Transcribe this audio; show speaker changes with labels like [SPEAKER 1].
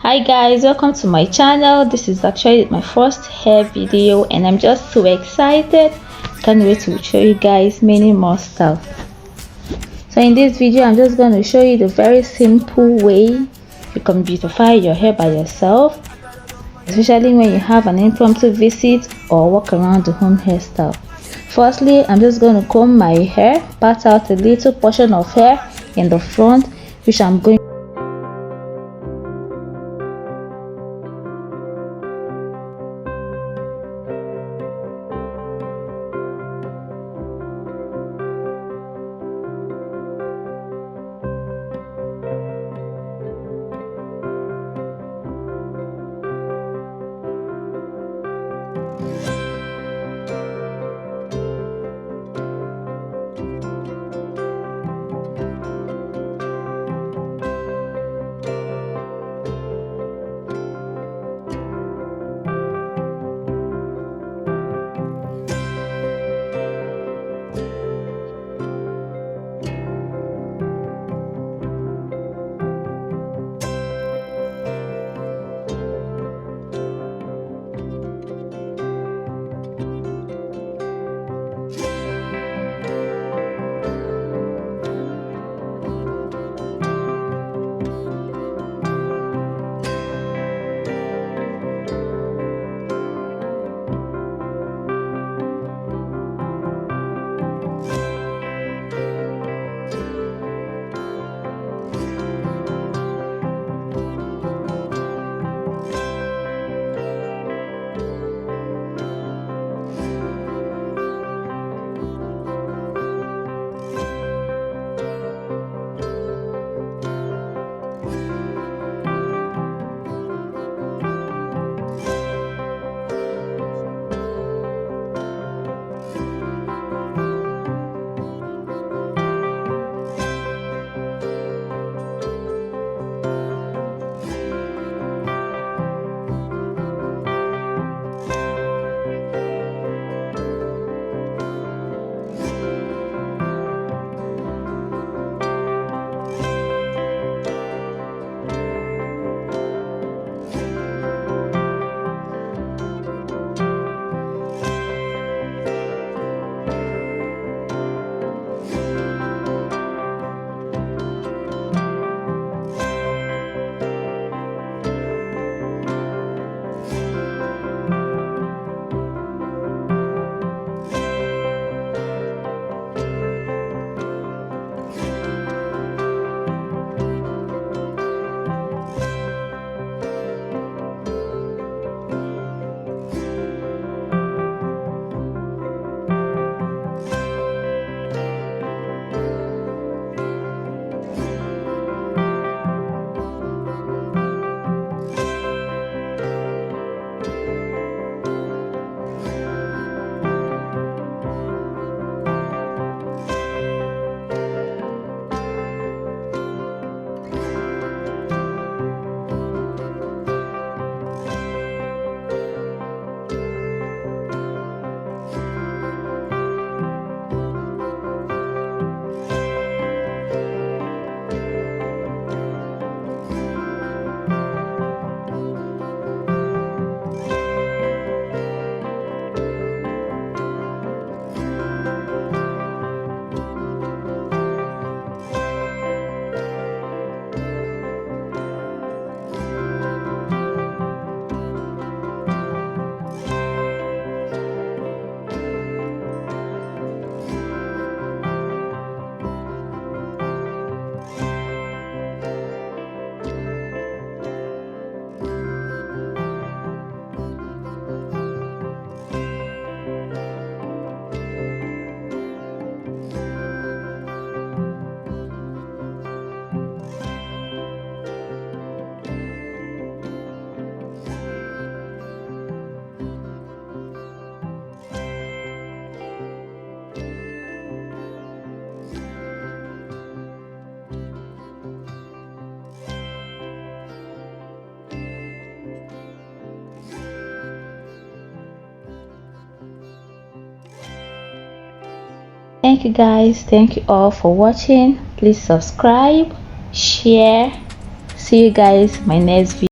[SPEAKER 1] Hi guys, welcome to my channel. This is actually my first hair video and I'm just so excited. Can't wait to show you guys many more stuff. So in this video I'm just going to show you the very simple way you can beautify your hair by yourself, especially when you have an impromptu visit or walk around the home hairstyle. Firstly, I'm just going to comb my hair, part out a little portion of hair in the front, which I'm going Thank you guys, thank you all for watching. Please subscribe, share. See you guys in my next video.